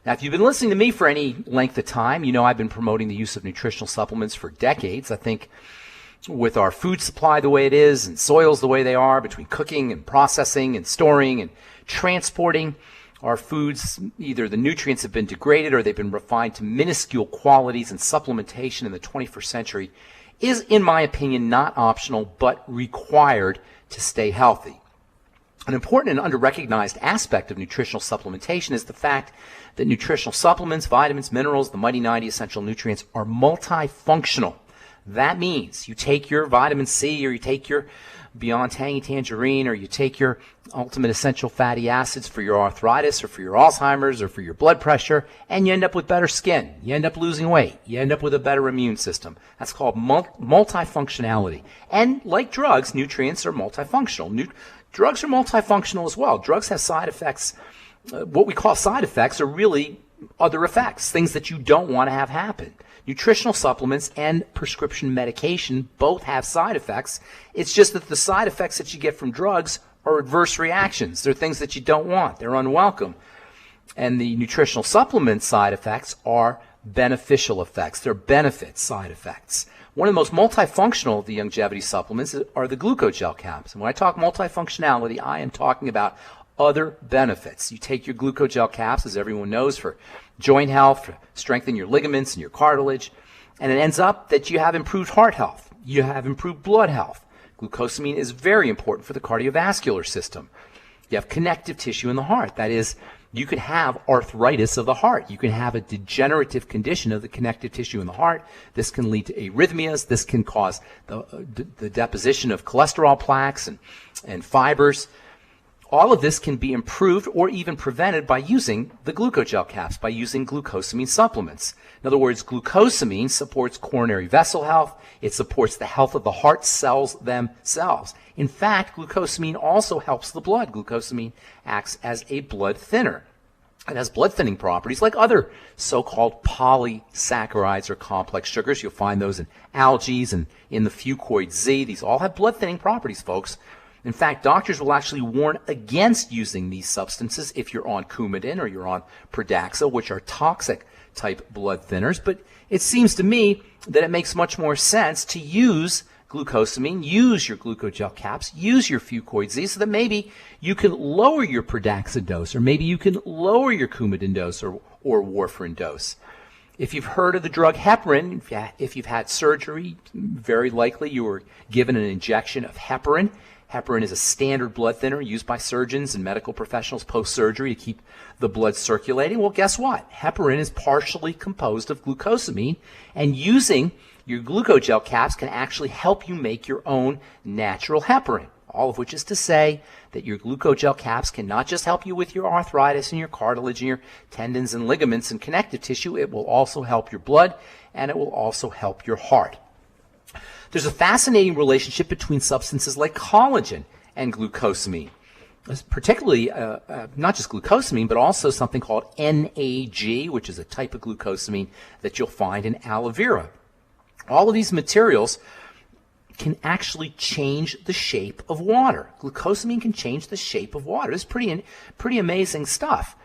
Now, if you've been listening to me for any length of time, you know I've been promoting the use of nutritional supplements for decades. I think with our food supply the way it is and soils the way they are, between cooking and processing and storing and transporting our foods, either the nutrients have been degraded or they've been refined to minuscule qualities, and supplementation in the 21st century is, in my opinion, not optional but required to stay healthy. An important and under-recognized aspect of nutritional supplementation is the fact that nutritional supplements, vitamins, minerals, the Mighty 90 essential nutrients are multifunctional. That means you take your vitamin C, or you take your Beyond Tangy Tangerine, or you take your Ultimate Essential Fatty Acids for your arthritis or for your Alzheimer's or for your blood pressure, and you end up with better skin. You end up losing weight. You end up with a better immune system. That's called multifunctionality. And like drugs, nutrients are multifunctional. Drugs are multifunctional as well. Drugs have side effects. What we call side effects are really other effects, things that you don't want to have happen. Nutritional supplements and prescription medication both have side effects. It's just that the side effects that you get from drugs are adverse reactions. They're things that you don't want. They're unwelcome. And the nutritional supplement side effects are beneficial effects. They're benefit side effects. One of the most multifunctional of the longevity supplements are the glucogel caps. And when I talk multifunctionality, I am talking about other benefits. You take your glucogel caps, as everyone knows, for joint health, for strengthening your ligaments and your cartilage, and it ends up that you have improved heart health. You have improved blood health. Glucosamine is very important for the cardiovascular system. You have connective tissue in the heart. That is, you can have arthritis of the heart. You can have a degenerative condition of the connective tissue in the heart. This can lead to arrhythmias. This can cause the deposition of cholesterol plaques and fibers. All of this can be improved or even prevented by using the glucogel caps, by using glucosamine supplements. In other words, glucosamine supports coronary vessel health. It supports the health of the heart cells themselves. In fact, glucosamine also helps the blood. Glucosamine acts as a blood thinner. It has blood thinning properties like other so-called polysaccharides or complex sugars. You'll find those in algae and in the Fucoid Z. These all have blood thinning properties, folks. In fact, doctors will actually warn against using these substances if you're on Coumadin or you're on Pradaxa, which are toxic type blood thinners. But it seems to me that it makes much more sense to use glucosamine, use your glucogel caps, use your Fucoid Z, so that maybe you can lower your Pradaxa dose, or maybe you can lower your Coumadin dose or warfarin dose. If you've heard of the drug heparin, if you've had surgery, very likely you were given an injection of heparin. Heparin is a standard blood thinner used by surgeons and medical professionals post-surgery to keep the blood circulating. Well, guess what? Heparin is partially composed of glucosamine, and using your glucogel caps can actually help you make your own natural heparin. All of which is to say that your glucogel caps can not just help you with your arthritis and your cartilage and your tendons and ligaments and connective tissue, it will also help your blood, and it will also help your heart. There's a fascinating relationship between substances like collagen and glucosamine, particularly not just glucosamine, but also something called NAG, which is a type of glucosamine that you'll find in aloe vera. All of these materials can actually change the shape of water. Glucosamine can change the shape of water. It's pretty amazing stuff.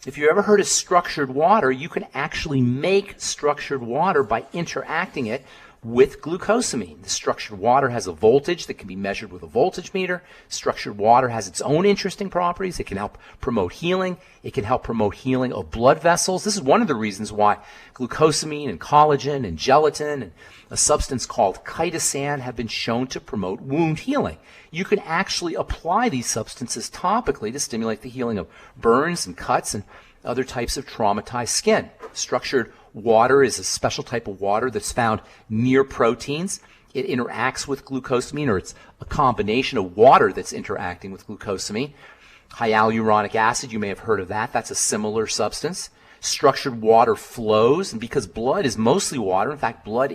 If you ever heard of structured water, you can actually make structured water by interacting it with glucosamine. The structured water has a voltage that can be measured with a voltage meter. Structured water has its own interesting properties. It can help promote healing. It can help promote healing of blood vessels. This is one of the reasons why glucosamine and collagen and gelatin and a substance called chitosan have been shown to promote wound healing. You can actually apply these substances topically to stimulate the healing of burns and cuts and other types of traumatized skin. Structured water is a special type of water that's found near proteins. It interacts with glucosamine, or it's a combination of water that's interacting with glucosamine. Hyaluronic acid, you may have heard of that. That's a similar substance. Structured water flows, and because blood is mostly water, in fact, blood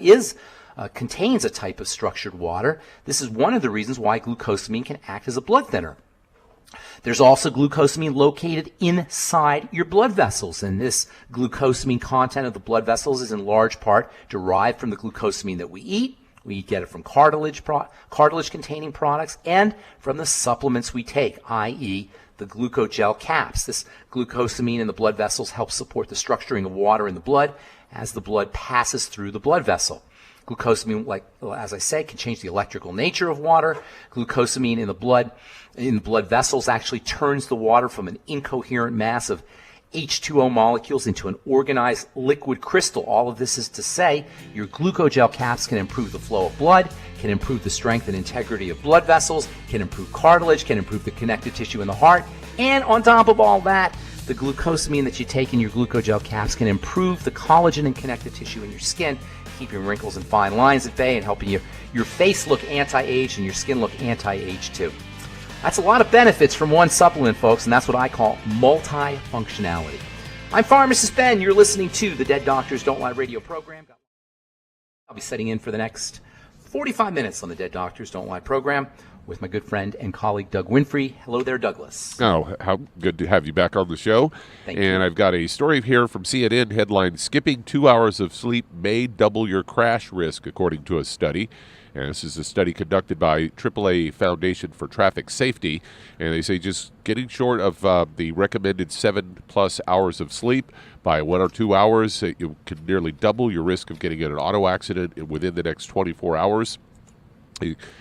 contains a type of structured water. This is one of the reasons why glucosamine can act as a blood thinner. There's also glucosamine located inside your blood vessels, and this glucosamine content of the blood vessels is in large part derived from the glucosamine that we eat. We get it from cartilage-containing products and from the supplements we take, i.e. the glucogel caps. This glucosamine in the blood vessels helps support the structuring of water in the blood as the blood passes through the blood vessel. Glucosamine, like as I say, can change the electrical nature of water. Glucosamine in the blood vessels actually turns the water from an incoherent mass of H2O molecules into an organized liquid crystal. All of this is to say your glucogel caps can improve the flow of blood, can improve the strength and integrity of blood vessels, can improve cartilage, can improve the connective tissue in the heart, and on top of all that, the glucosamine that you take in your glucogel caps can improve the collagen and connective tissue in your skin, keeping wrinkles and fine lines at bay and helping your face look anti-age and your skin look anti-age too. That's a lot of benefits from one supplement, folks, and that's what I call multifunctionality. I'm Pharmacist Ben. You're listening to the Dead Doctors Don't Lie radio program. I'll be setting in for the next 45 minutes on the Dead Doctors Don't Lie program with my good friend and colleague Doug Winfrey. Hello there, Douglas. Oh, how good to have you back on the show. Thank you. And I've got a story here from CNN headline, Skipping 2 hours of sleep may double your crash risk, according to a study. And this is a study conducted by AAA Foundation for Traffic Safety. And they say just getting short of the recommended 7+ hours of sleep by 1 or 2 hours, you can nearly double your risk of getting in an auto accident within the next 24 hours.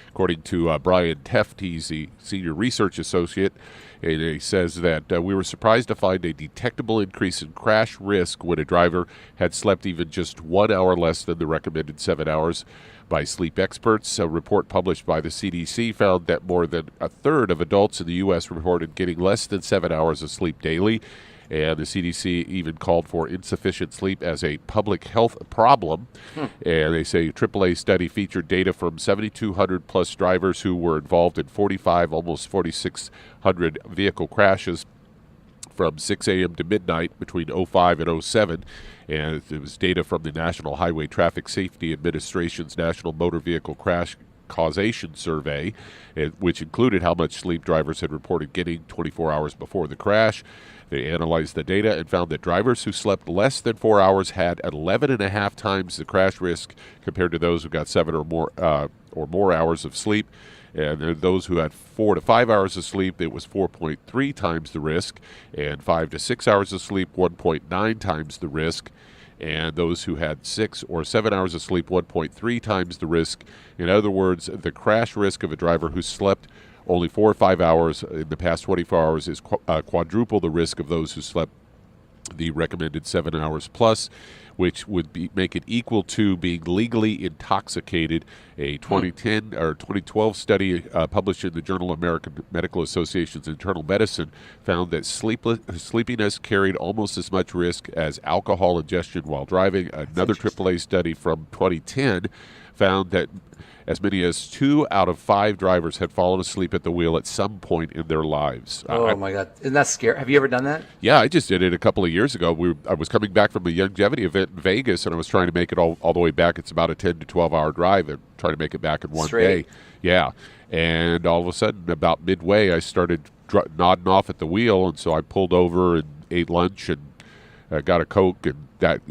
According to Brian Teft, he's the senior research associate, and he says that we were surprised to find a detectable increase in crash risk when a driver had slept even just 1 hour less than the recommended 7 hours by sleep experts. A report published by the CDC found that more than a third of adults in the U.S. reported getting less than 7 hours of sleep daily. And the CDC even called for insufficient sleep as a public health problem. And they say a AAA study featured data from 7,200 plus drivers who were involved in 45, almost 4,600 vehicle crashes from 6 a.m. to midnight between 05 and 07. And it was data from the National Highway Traffic Safety Administration's National Motor Vehicle Crash Causation Survey, which included how much sleep drivers had reported getting 24 hours before the crash. They analyzed the data and found that drivers who slept less than 4 hours had 11.5 times the crash risk compared to those who got 7 or more hours of sleep. And those who had 4 to 5 hours of sleep, it was 4.3 times the risk, and 5 to 6 hours of sleep, 1.9 times the risk. And those who had 6 or 7 hours of sleep, 1.3 times the risk. In other words, the crash risk of a driver who slept only 4 or 5 hours in the past 24 hours is quadruple the risk of those who slept the recommended 7 hours plus, which would make it equal to being legally intoxicated. A 2010 or 2012 study published in the Journal of American Medical Association's Internal Medicine found that sleepiness carried almost as much risk as alcohol ingestion while driving. Another AAA study from 2010 found that as many as 2 out of 5 drivers had fallen asleep at the wheel at some point in their lives. Oh, my God. Isn't that scary? Have you ever done that? Yeah, I just did it a couple of years ago. I was coming back from a longevity event in Vegas, and I was trying to make it all the way back. It's about a 10 to 12-hour drive, and trying to make it back in one day. Yeah, and all of a sudden, about midway, I started nodding off at the wheel, and so I pulled over and ate lunch and got a Coke, and that,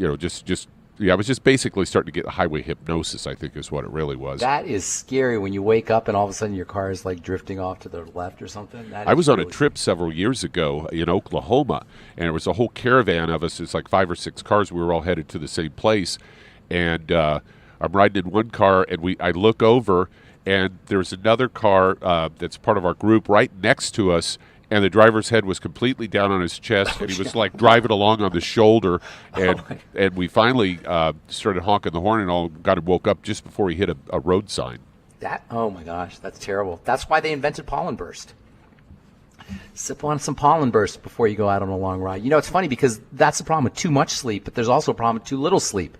I was just basically starting to get highway hypnosis, I think is what it really was. That is scary when you wake up and all of a sudden your car is like drifting off to the left or something. I was on a trip several years ago in Oklahoma, and there was a whole caravan of us. It's like 5 or 6 cars. We were all headed to the same place. And I'm riding in one car, and I look over, and there's another car that's part of our group right next to us, and the driver's head was completely down on his chest, and he was like driving along on the shoulder, and we finally started honking the horn and all got him woke up just before he hit a road sign. Oh my gosh, that's terrible. That's why they invented pollen burst. Sip on some pollen burst before you go out on a long ride. It's funny because that's the problem with too much sleep, but there's also a problem with too little sleep.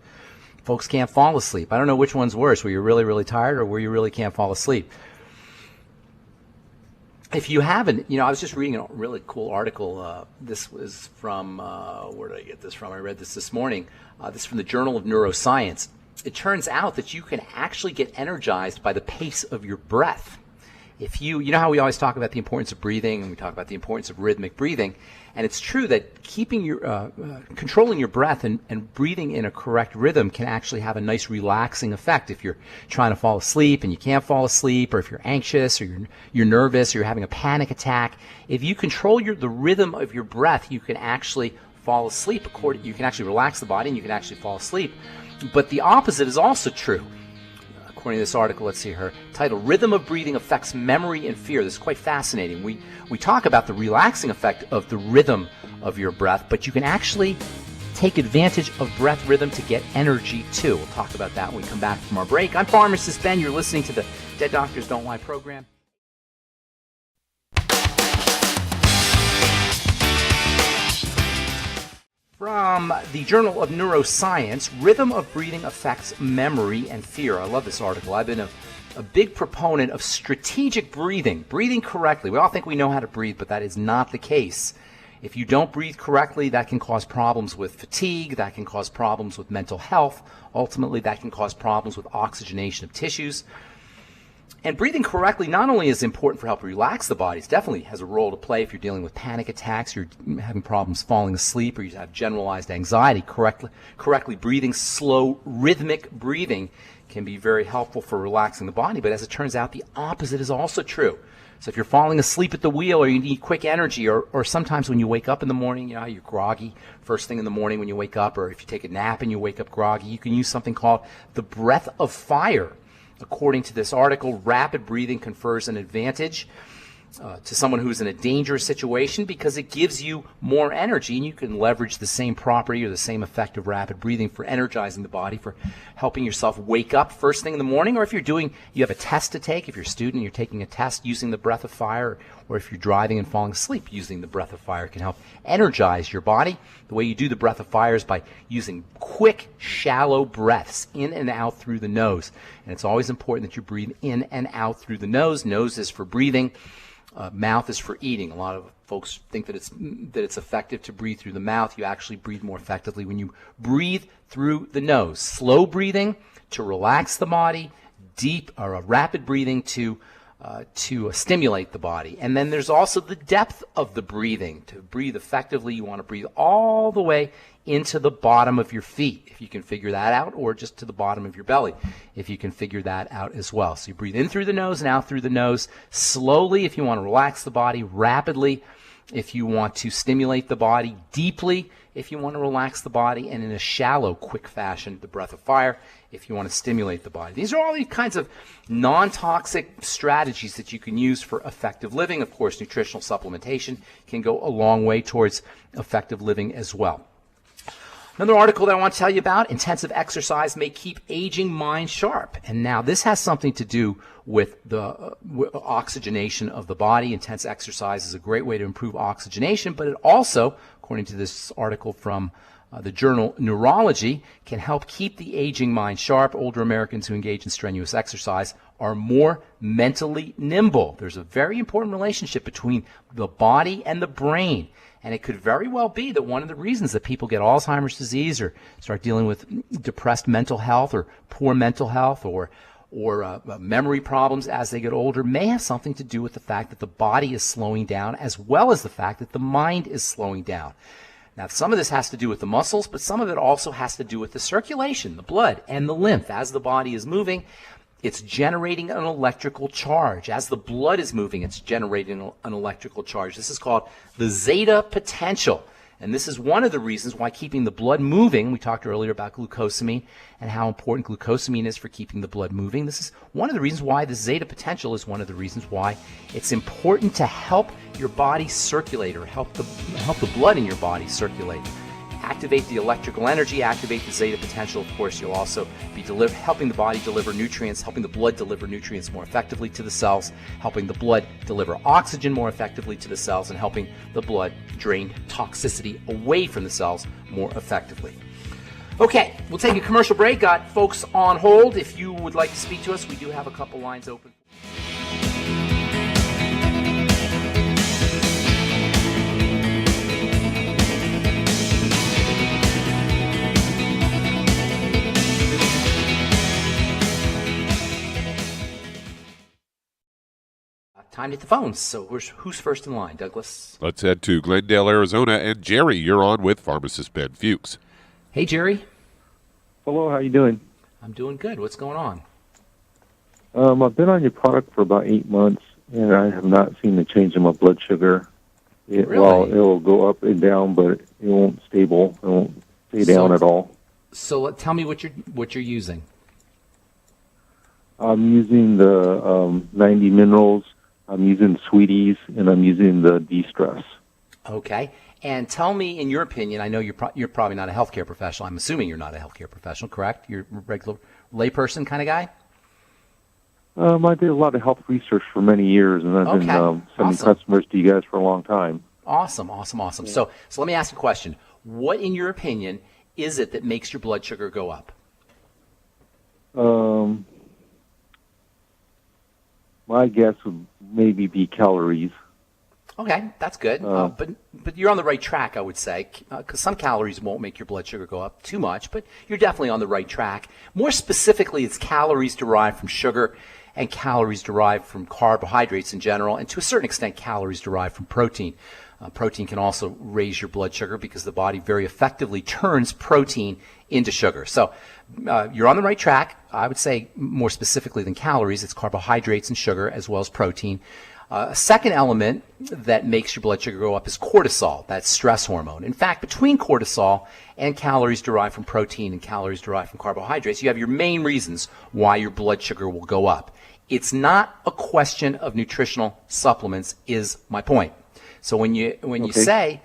Folks can't fall asleep. I don't know which one's worse, where you're really, really tired or where you really can't fall asleep. If you haven't, I was just reading a really cool article. This was from, where did I get this from? I read this morning. This is from the Journal of Neuroscience. It turns out that you can actually get energized by the pace of your breath. If you know how we always talk about the importance of breathing, and we talk about the importance of rhythmic breathing, and it's true that keeping your controlling your breath and breathing in a correct rhythm can actually have a nice relaxing effect. If you're trying to fall asleep and you can't fall asleep, or if you're anxious, or you're nervous, or you're having a panic attack, if you control the rhythm of your breath, you can actually fall asleep. You can actually relax the body, and you can actually fall asleep. But the opposite is also true. According to this article, let's see her title, Rhythm of Breathing Affects Memory and Fear. This is quite fascinating. We talk about the relaxing effect of the rhythm of your breath, but you can actually take advantage of breath rhythm to get energy too. We'll talk about that when we come back from our break. I'm Pharmacist Ben. You're listening to the Dead Doctors Don't Lie program. From the Journal of Neuroscience, Rhythm of Breathing Affects Memory and Fear. I love this article. I've been a big proponent of strategic breathing correctly. We all think we know how to breathe, but that is not the case. If you don't breathe correctly, that can cause problems with fatigue, that can cause problems with mental health. Ultimately, that can cause problems with oxygenation of tissues. And breathing correctly not only is important for helping relax the body, it definitely has a role to play if you're dealing with panic attacks, you're having problems falling asleep, or you have generalized anxiety. Correctly breathing, slow, rhythmic breathing can be very helpful for relaxing the body. But as it turns out, the opposite is also true. So if you're falling asleep at the wheel, or you need quick energy, or sometimes when you wake up in the morning, you know, you're groggy first thing in the morning when you wake up, or if you take a nap and you wake up groggy, you can use something called the breath of fire. According to this article, rapid breathing confers an advantage to someone who's in a dangerous situation because it gives you more energy, and you can leverage the same property or the same effect of rapid breathing for energizing the body, for helping yourself wake up first thing in the morning, or if you have a test to take, if you're a student and you're taking a test, using the breath of fire, or if you're driving and falling asleep, using the breath of fire can help energize your body. The way you do the breath of fire is by using quick, shallow breaths in and out through the nose. And it's always important that you breathe in and out through the nose. Nose is for breathing. Mouth is for eating. A lot of folks think that it's effective to breathe through the mouth. You actually breathe more effectively when you breathe through the nose. Slow breathing to relax the body, deep or rapid breathing to stimulate the body. And then there's also the depth of the breathing. To breathe effectively, you want to breathe all the way into the bottom of your feet, if you can figure that out, or just to the bottom of your belly, if you can figure that out as well. So you breathe in through the nose and out through the nose, slowly if you want to relax the body, rapidly if you want to stimulate the body, deeply if you want to relax the body, and in a shallow, quick fashion, the breath of fire, if you want to stimulate the body. These are all these kinds of non-toxic strategies that you can use for effective living. Of course, nutritional supplementation can go a long way towards effective living as well. Another article that I want to tell you about, intensive exercise may keep aging mind sharp. And now this has something to do with the oxygenation of the body. Intense exercise is a great way to improve oxygenation, but it also, according to this article from the journal Neurology, can help keep the aging mind sharp. Older Americans who engage in strenuous exercise are more mentally nimble. There's a very important relationship between the body and the brain. And it could very well be that one of the reasons that people get Alzheimer's disease, or start dealing with depressed mental health, or poor mental health, or memory problems as they get older may have something to do with the fact that the body is slowing down, as well as the fact that the mind is slowing down. Now, some of this has to do with the muscles, but some of it also has to do with the circulation, the blood, and the lymph. As the body is moving, it's generating an electrical charge. As the blood is moving, it's generating an electrical charge. This is called the zeta potential. And this is one of the reasons why keeping the blood moving, we talked earlier about glucosamine and how important glucosamine is for keeping the blood moving. This is one of the reasons why the zeta potential is one of the reasons why it's important to help your body circulate, or help the blood in your body circulate. Activate the electrical energy, activate the zeta potential. Of course, you'll also be helping the body deliver nutrients, helping the blood deliver nutrients more effectively to the cells, helping the blood deliver oxygen more effectively to the cells, and helping the blood drain toxicity away from the cells more effectively. Okay, we'll take a commercial break. Got folks on hold. If you would like to speak to us, we do have a couple lines open. time to hit the phones. So who's first in line, Douglas? Let's head to Glendale, Arizona. And Jerry, you're on with pharmacist Ben Fuchs. Hey, Jerry. Hello, how you doing? I'm doing good. What's going on? I've been on your product for about 8 months, and I have not seen a change in my blood sugar. Really? Well, it'll go up and down, but it won't stable. It won't stay down at all. So tell me what you're using. I'm using the 90 Minerals. I'm using Sweeties, and I'm using the De-Stress. Okay. And tell me, in your opinion, I know you're probably not a healthcare professional. I'm assuming you're not a healthcare professional, correct? You're a regular layperson kind of guy? I did a lot of health research for many years, and I've been sending customers to you guys for a long time. Awesome. Yeah. So let me ask you a question. What, in your opinion, is it that makes your blood sugar go up? My guess would maybe be calories. Okay, that's good. But you're on the right track, I would say, because some calories won't make your blood sugar go up too much, but you're definitely on the right track. More specifically, it's calories derived from sugar and calories derived from carbohydrates in general, and to a certain extent, calories derived from protein. Protein can also raise your blood sugar because the body very effectively turns protein into sugar. So you're on the right track. I would say more specifically than calories, it's carbohydrates and sugar as well as protein. A second element that makes your blood sugar go up is cortisol, that stress hormone. In fact, between cortisol and calories derived from protein and calories derived from carbohydrates, you have your main reasons why your blood sugar will go up. It's not a question of nutritional supplements, is my point. So when you say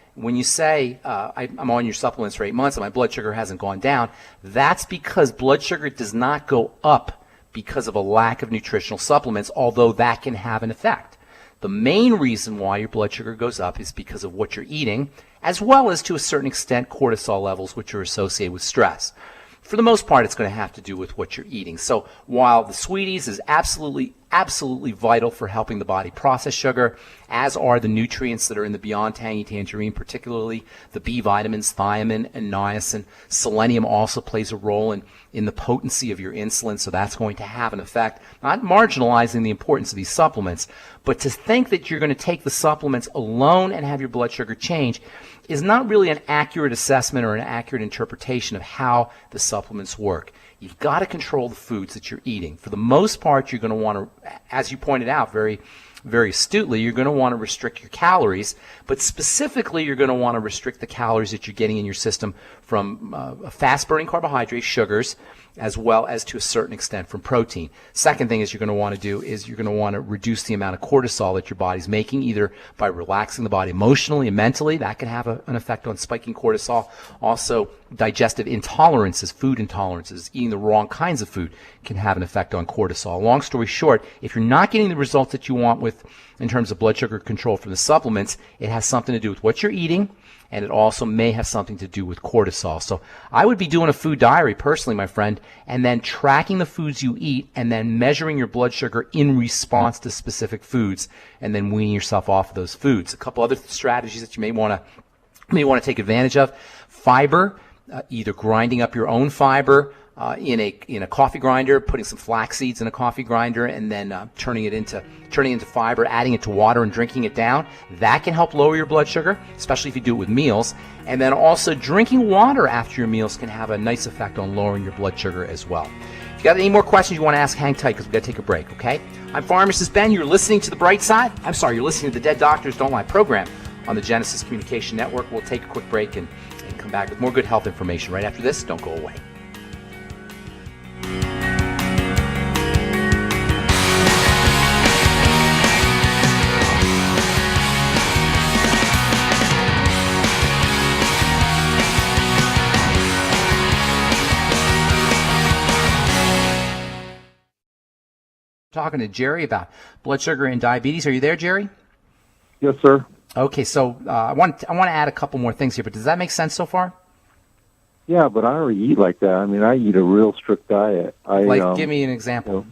I'm on your supplements for 8 months and my blood sugar hasn't gone down, that's because blood sugar does not go up because of a lack of nutritional supplements, although that can have an effect. The main reason why your blood sugar goes up is because of what you're eating, as well as to a certain extent cortisol levels, which are associated with stress. For the most part, it's going to have to do with what you're eating. So while the Sweeties is absolutely vital for helping the body process sugar, as are the nutrients that are in the Beyond Tangy Tangerine, particularly the B vitamins, thiamine and niacin. Selenium also plays a role in the potency of your insulin, so that's going to have an effect. Not marginalizing the importance of these supplements, but to think that you're going to take the supplements alone and have your blood sugar change is not really an accurate assessment or an accurate interpretation of how the supplements work. You've got to control the foods that you're eating. For the most part, you're going to want to, as you pointed out very, very astutely, you're going to want to restrict your calories, but specifically you're going to want to restrict the calories that you're getting in your system from fast-burning carbohydrates, sugars, as well as to a certain extent from protein. Second thing is you're going to want to do is you're going to want to reduce the amount of cortisol that your body's making, either by relaxing the body emotionally and mentally. That can have an effect on spiking cortisol. Also, digestive intolerances, food intolerances, eating the wrong kinds of food can have an effect on cortisol. Long story short, if you're not getting the results that you want in terms of blood sugar control from the supplements, it has something to do with what you're eating, and it also may have something to do with cortisol. So I would be doing a food diary personally, my friend, and then tracking the foods you eat and then measuring your blood sugar in response to specific foods and then weaning yourself off of those foods. A couple other strategies that you may want to take advantage of. Fiber, either grinding up your own fiber in a coffee grinder, putting some flax seeds in a coffee grinder, and then turning it into fiber, adding it to water and drinking it down. That can help lower your blood sugar, especially if you do it with meals. And then also drinking water after your meals can have a nice effect on lowering your blood sugar as well. If you got any more questions you want to ask, hang tight because we've got to take a break, okay? I'm Pharmacist Ben. You're listening to The Bright Side. You're listening to the Dead Doctors Don't Lie program on the Genesis Communication Network. We'll take a quick break and come back with more good health information right after this. Don't go away. Talking to Jerry about blood sugar and diabetes. Are you there, Jerry? Yes, sir. Okay, so I want to add a couple more things here, but does that make sense so far? Yeah, but I already eat like that. I mean, I eat a real strict diet. Give me an example.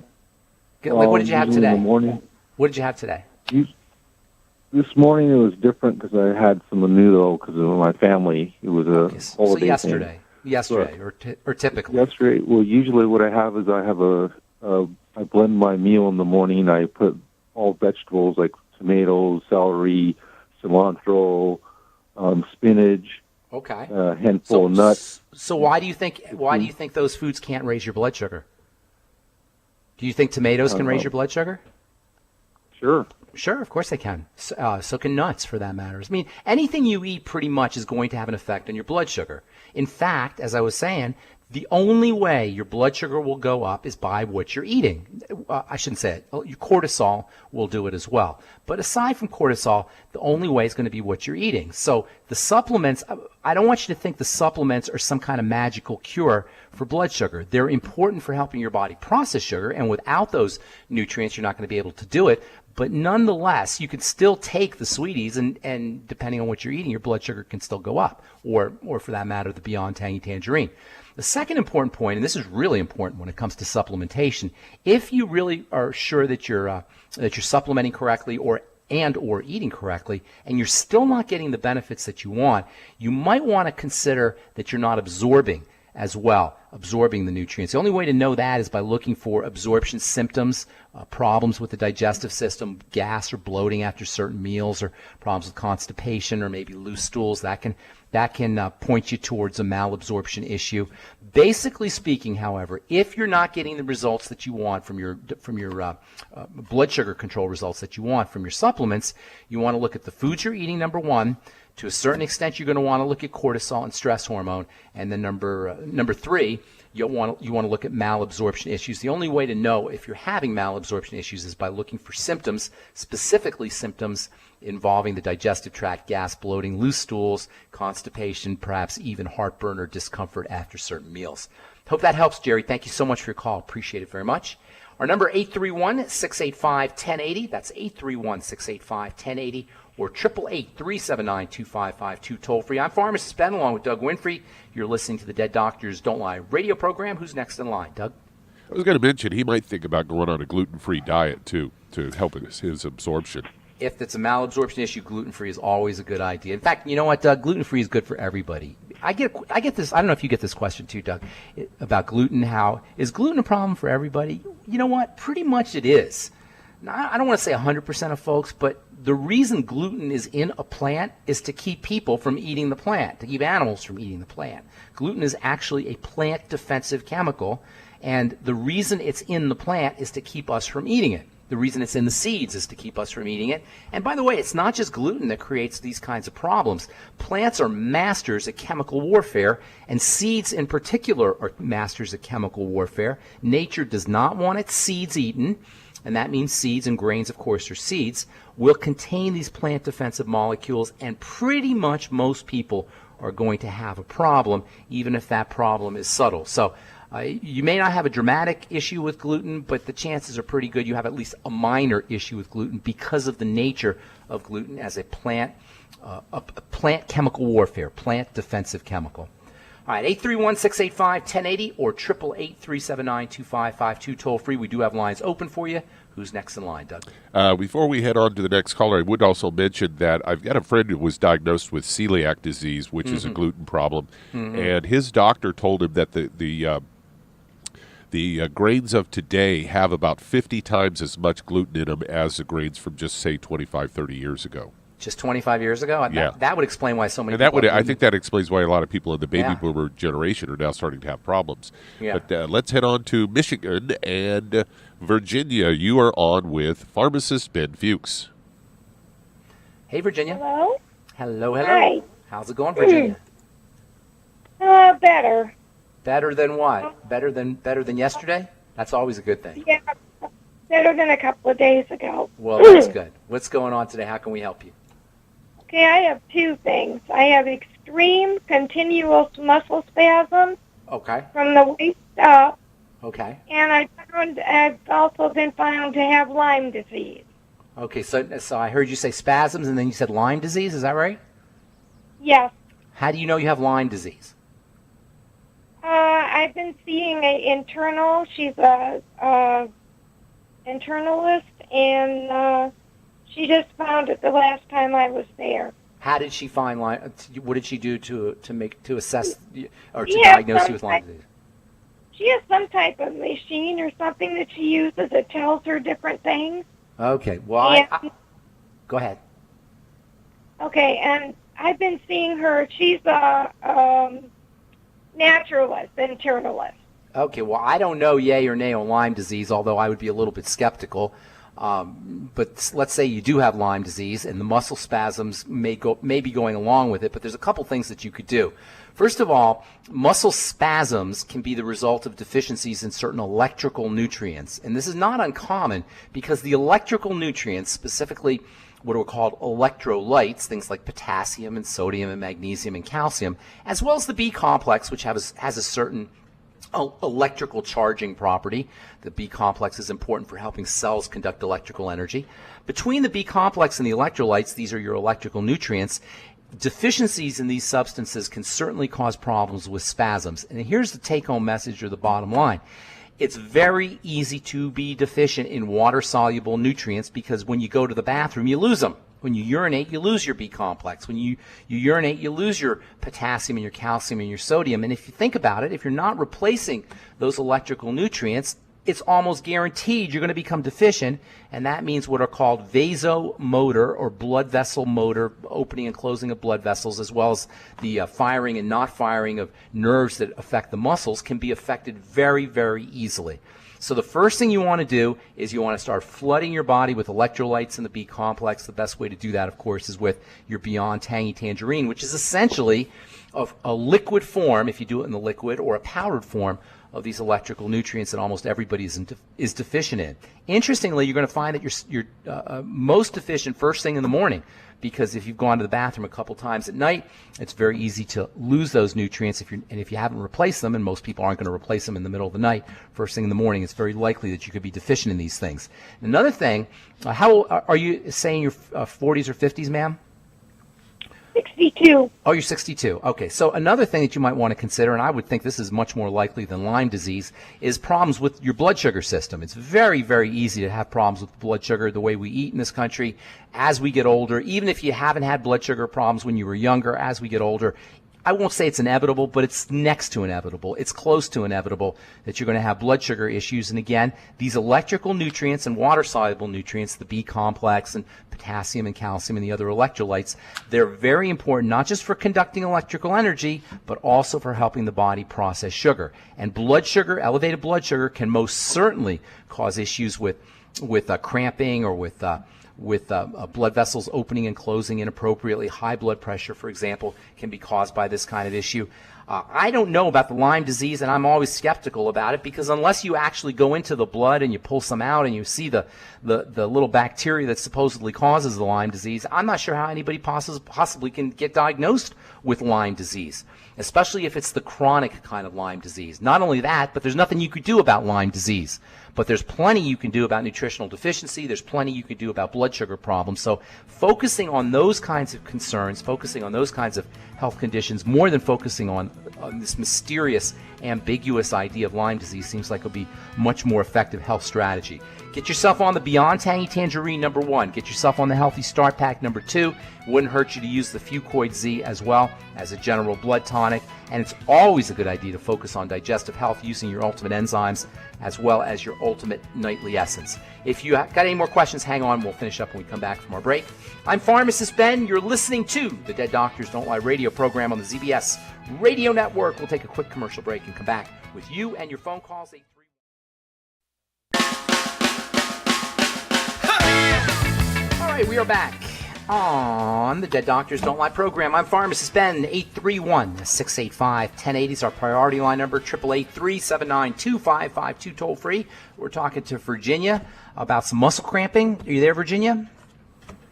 What did you have today? In the morning. What did you have today? This morning it was different because I had some menudo because of my family. It was a holiday. So yesterday, thing. or typically. Yesterday, well, usually what I have is I blend my meal in the morning. I put all vegetables like tomatoes, celery, cilantro, spinach. Okay. A handful of nuts. So why do you think those foods can't raise your blood sugar? Do you think tomatoes can raise your blood sugar? Sure. Sure, of course they can. So can nuts, for that matter. I mean, anything you eat pretty much is going to have an effect on your blood sugar. In fact, as I was saying, the only way your blood sugar will go up is by what you're eating. I shouldn't say it. Your cortisol will do it as well. But aside from cortisol, the only way is going to be what you're eating. So the supplements, I don't want you to think the supplements are some kind of magical cure for blood sugar. They're important for helping your body process sugar, and without those nutrients, you're not going to be able to do it. But nonetheless, you can still take the sweeties, and depending on what you're eating, your blood sugar can still go up, or for that matter, the Beyond Tangy Tangerine. The second important point, and this is really important when it comes to supplementation, if you really are sure that you're supplementing correctly or eating correctly, and you're still not getting the benefits that you want, you might want to consider that you're not absorbing as well, absorbing the nutrients. The only way to know that is by looking for absorption symptoms, problems with the digestive system, gas or bloating after certain meals, or problems with constipation, or maybe loose stools. That can point you towards a malabsorption issue. Basically speaking, however, if you're not getting the results that you want from your blood sugar control results that you want from your supplements, you want to look at the foods you're eating, number one. To a certain extent, you're going to want to look at cortisol and stress hormone. And then number three, you want to look at malabsorption issues. The only way to know if you're having malabsorption issues is by looking for symptoms, specifically symptoms involving the digestive tract, gas, bloating, loose stools, constipation, perhaps even heartburn or discomfort after certain meals. Hope that helps, Jerry. Thank you so much for your call. Appreciate it very much. Our number 831-685-1080. That's 831-685-1080. Or 888-379-2552 toll free. I'm Pharmacist Ben along with Doug Winfrey. You're listening to the Dead Doctors Don't Lie radio program. Who's next in line, Doug? I was going to mention he might think about going on a gluten-free diet too to help his absorption. If it's a malabsorption issue, gluten-free is always a good idea. In fact, you know what, Doug? Gluten-free is good for everybody. I get this. I don't know if you get this question too, Doug, about gluten. How is gluten a problem for everybody? You know what? Pretty much it is. Now, I don't want to say 100% of folks, but the reason gluten is in a plant is to keep people from eating the plant, to keep animals from eating the plant. Gluten is actually a plant defensive chemical, and the reason it's in the plant is to keep us from eating it. The reason it's in the seeds is to keep us from eating it. And by the way, it's not just gluten that creates these kinds of problems. Plants are masters at chemical warfare, and seeds in particular are masters at chemical warfare. Nature does not want its seeds eaten. And that means seeds, and grains, of course, are seeds, will contain these plant defensive molecules, and pretty much most people are going to have a problem, even if that problem is subtle. So you may not have a dramatic issue with gluten, but the chances are pretty good you have at least a minor issue with gluten because of the nature of gluten as a plant chemical warfare, plant defensive chemical. All right, 831-685-1080 or 888-379-2552 toll free. We do have lines open for you. Who's next in line, Doug? Before we head on to the next caller, I would also mention that I've got a friend who was diagnosed with celiac disease, which is a gluten problem, and his doctor told him that the grains of today have about 50 times as much gluten in them as the grains from just, say, 25, 30 years ago. Just 25 years ago? Yeah. That would explain why so many people... I think that explains why a lot of people in the baby boomer generation are now starting to have problems. Yeah. But let's head on to Michigan and Virginia. You are on with Pharmacist Ben Fuchs. Hey, Virginia. Hello? Hello. Hi. How's it going, Virginia? Better. Better than what? Better than yesterday? That's always a good thing. Yeah, better than a couple of days ago. Well, that's good. What's going on today? How can we help you? Okay, I have two things. I have extreme continuous muscle spasms Okay. from the waist up, Okay. and I've also been found to have Lyme disease. Okay, so I heard you say spasms, and then you said Lyme disease. Is that right? Yes. How do you know you have Lyme disease? I've been seeing an internal. She's a internalist, and she just found it the last time I was there. How did she find Lyme? What did she do to assess or to diagnose you with Lyme disease? She has some type of machine or something that she uses that tells her different things. Okay. Well, And, go ahead. okay, and I've been seeing her. She's a naturalist, internalist. Okay, well, I don't know yay or nay on Lyme disease, although I would be a little bit skeptical. But let's say you do have Lyme disease and the muscle spasms may be going along with it, but there's a couple things that you could do. First of all, muscle spasms can be the result of deficiencies in certain electrical nutrients. And this is not uncommon because the electrical nutrients, specifically what are called electrolytes, things like potassium and sodium and magnesium and calcium, as well as the B complex, which has a certain electrical charging property. The B complex is important for helping cells conduct electrical energy. Between the B complex and the electrolytes, these are your electrical nutrients, deficiencies in these substances can certainly cause problems with spasms. And here's the take-home message or the bottom line. It's very easy to be deficient in water-soluble nutrients because when you go to the bathroom, you lose them. When you urinate, you lose your B complex. When you urinate, you lose your potassium and your calcium and your sodium. And if you think about it, if you're not replacing those electrical nutrients, it's almost guaranteed you're going to become deficient. And that means what are called vasomotor or blood vessel motor, opening and closing of blood vessels, as well as the firing and not firing of nerves that affect the muscles, can be affected very, very easily. So the first thing you want to do is you want to start flooding your body with electrolytes in the B complex. The best way to do that, of course, is with your Beyond Tangy Tangerine, which is essentially a liquid form, if you do it in the liquid, or a powdered form of these electrical nutrients that almost everybody is deficient in. Interestingly, you're going to find that you're most deficient first thing in the morning, because if you've gone to the bathroom a couple times at night, it's very easy to lose those nutrients. If you haven't replaced them, and most people aren't going to replace them in the middle of the night, first thing in the morning, it's very likely that you could be deficient in these things. Another thing, how are you saying your 40s or 50s, ma'am? 62. Oh, you're 62. Okay, so another thing that you might want to consider, and I would think this is much more likely than Lyme disease, is problems with your blood sugar system. It's very, very easy to have problems with blood sugar the way we eat in this country as we get older. Even if you haven't had blood sugar problems when you were younger, as we get older, I won't say it's inevitable, but it's next to inevitable. It's close to inevitable that you're going to have blood sugar issues. And again, these electrical nutrients and water-soluble nutrients, the B complex and potassium and calcium and the other electrolytes, they're very important, not just for conducting electrical energy, but also for helping the body process sugar. And blood sugar, elevated blood sugar, can most certainly cause issues with cramping or with blood vessels opening and closing inappropriately. High blood pressure, for example, can be caused by this kind of issue. I don't know about the Lyme disease, and I'm always skeptical about it, because unless you actually go into the blood and you pull some out and you see the little bacteria that supposedly causes the Lyme disease, I'm not sure how anybody possibly can get diagnosed with Lyme disease, especially if it's the chronic kind of Lyme disease. Not only that, but there's nothing you could do about Lyme disease. But there's plenty you can do about nutritional deficiency. There's plenty you can do about blood sugar problems. So focusing on those kinds of concerns, focusing on those kinds of health conditions, more than focusing on this mysterious, ambiguous idea of Lyme disease, seems like it would be much more effective health strategy. Get yourself on the Beyond Tangy Tangerine #1. Get yourself on the Healthy Start Pack #2. It wouldn't hurt you to use the Fucoid Z as well as a general blood tonic. And it's always a good idea to focus on digestive health using your ultimate enzymes as well as your ultimate nightly essence. If you got any more questions, hang on. We'll finish up when we come back from our break. I'm Pharmacist Ben. You're listening to the Dead Doctors Don't Lie radio program on the ZBS Radio Network. We'll take a quick commercial break and come back with you and your phone calls. All right, we are back on the Dead Doctors Don't Lie program. I'm Pharmacist Ben. 831-685-1080 is our priority line number. 888-379-2552 toll free. We're talking to Virginia about some muscle cramping. Are you there, Virginia?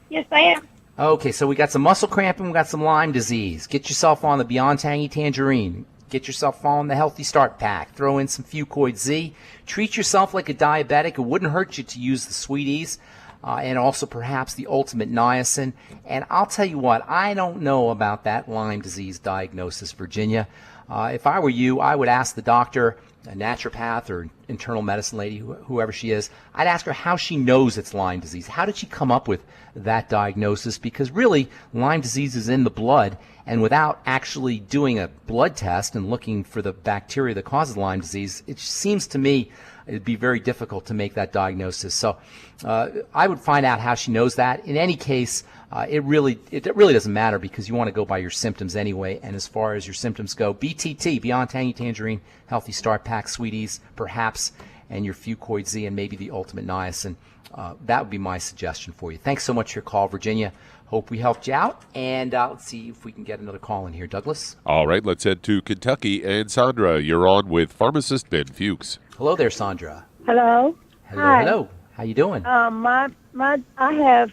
Yes, I am. Okay, so we got some muscle cramping. We got some Lyme disease. Get yourself on the Beyond Tangy Tangerine. Get yourself on the Healthy Start Pack. Throw in some Fucoid Z. Treat yourself like a diabetic. It wouldn't hurt you to use the Sweeties. And also perhaps the ultimate niacin. And I'll tell you what, I don't know about that Lyme disease diagnosis, Virginia. If I were you, I would ask the doctor, a naturopath or internal medicine lady, whoever she is, I'd ask her how she knows it's Lyme disease. How did she come up with that diagnosis? Because really, Lyme disease is in the blood, and without actually doing a blood test and looking for the bacteria that causes Lyme disease, it seems to me it'd be very difficult to make that diagnosis. So I would find out how she knows that. In any case, it really doesn't matter because you want to go by your symptoms anyway. And as far as your symptoms go, BTT, Beyond Tangy Tangerine, Healthy Start Pack, Sweeties, perhaps, and your Fucoid Z, and maybe the Ultimate Niacin. That would be my suggestion for you. Thanks so much for your call, Virginia. Hope we helped you out. And let's see if we can get another call in here. Douglas? All right, let's head to Kentucky. And Sandra, you're on with pharmacist Ben Fuchs. Hello there, Sandra. Hello. Hello, Hi. hello. How you doing? I have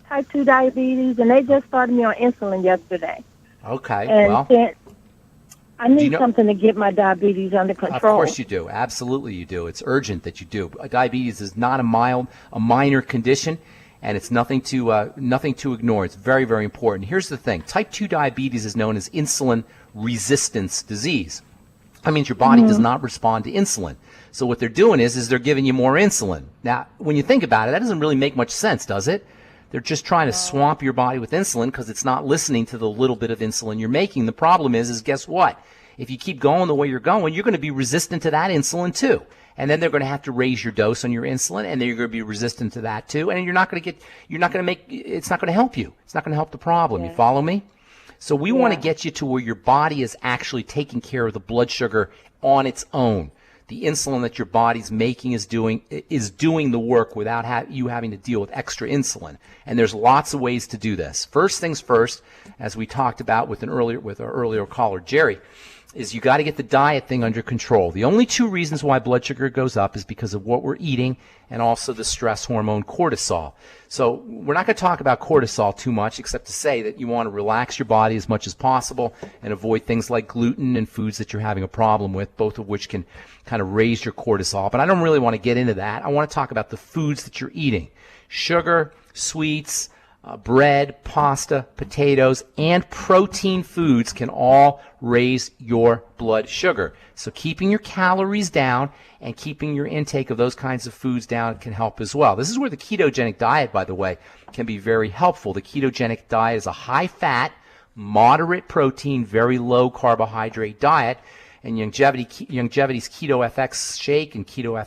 type 2 diabetes, and they just started me on insulin yesterday. Okay, And well, then I need you know- something to get my diabetes under control. of course you do. Absolutely you do. It's urgent that you do. Diabetes is not a minor condition, and it's nothing to ignore. It's very, very important. Here's the thing. Type 2 diabetes is known as insulin resistance disease. That means your body does not respond to insulin. So what they're doing is they're giving you more insulin. Now, when you think about it, that doesn't really make much sense, does it? They're just trying to swamp your body with insulin because it's not listening to the little bit of insulin you're making. The problem is guess what? If you keep going the way you're going to be resistant to that insulin too. And then they're going to have to raise your dose on your insulin, and then you're going to be resistant to that too. And it's not going to help you. It's not going to help the problem. You follow me? So we want to get you to where your body is actually taking care of the blood sugar on its own. The insulin that your body's making is doing the work without you having to deal with extra insulin. And there's lots of ways to do this. First things first, as we talked about with our earlier caller, Jerry, is you got to get the diet thing under control. The only two reasons why blood sugar goes up is because of what we're eating and also the stress hormone cortisol. So we're not going to talk about cortisol too much, except to say that you want to relax your body as much as possible and avoid things like gluten and foods that you're having a problem with, both of which can kind of raise your cortisol. But I don't really want to get into that. I want to talk about the foods that you're eating. Sugar, sweets, bread, pasta, potatoes, and protein foods can all raise your blood sugar. So keeping your calories down and keeping your intake of those kinds of foods down can help as well. This is where the ketogenic diet, by the way, can be very helpful. The ketogenic diet is a high-fat, moderate protein, very low carbohydrate diet. And Longevity's Keto FX shake and Keto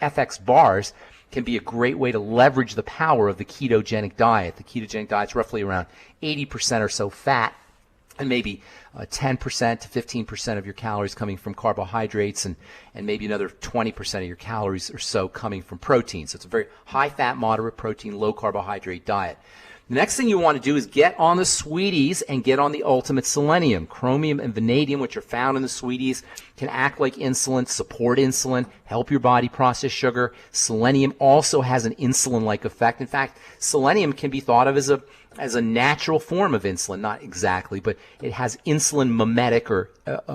FX bars can be a great way to leverage the power of the ketogenic diet. The ketogenic diet is roughly around 80% or so fat, and maybe 10% to 15% of your calories coming from carbohydrates, and maybe another 20% of your calories or so coming from protein. So it's a very high fat, moderate protein, low carbohydrate diet. The next thing you want to do is get on the Sweeties and get on the Ultimate Selenium. Chromium and vanadium, which are found in the Sweeties, can act like insulin, support insulin, help your body process sugar. Selenium also has an insulin-like effect. In fact, selenium can be thought of as a natural form of insulin, not exactly, but it has insulin mimetic or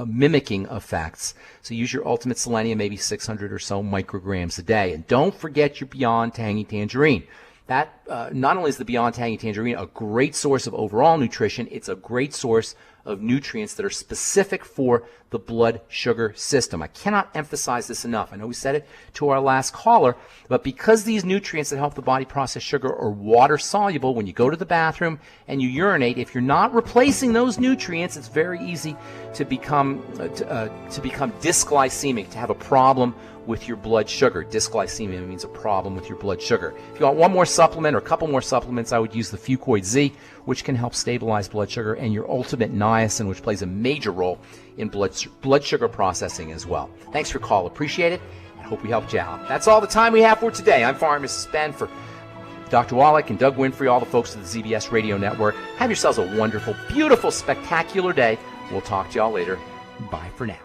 mimicking effects. So use your Ultimate Selenium, maybe 600 or so micrograms a day. And don't forget your Beyond Tangy Tangerine. That not only is the Beyond Tangy Tangerine a great source of overall nutrition, it's a great source of nutrients that are specific for the blood sugar system. I cannot emphasize this enough. I know we said it to our last caller, but because these nutrients that help the body process sugar are water soluble, when you go to the bathroom and you urinate, if you're not replacing those nutrients, it's very easy to become dysglycemic, to have a problem with your blood sugar. Dysglycemia means a problem with your blood sugar. If you want one more supplement or a couple more supplements, I would use the Fucoid Z, which can help stabilize blood sugar, and your Ultimate Niacin, which plays a major role in blood sugar processing as well. Thanks for your call. Appreciate it. I hope we helped you out. That's all the time we have for today. I'm Pharmacist Ben for Dr. Wallach and Doug Winfrey, all the folks at the ZBS Radio Network. Have yourselves a wonderful, beautiful, spectacular day. We'll talk to y'all later. Bye for now.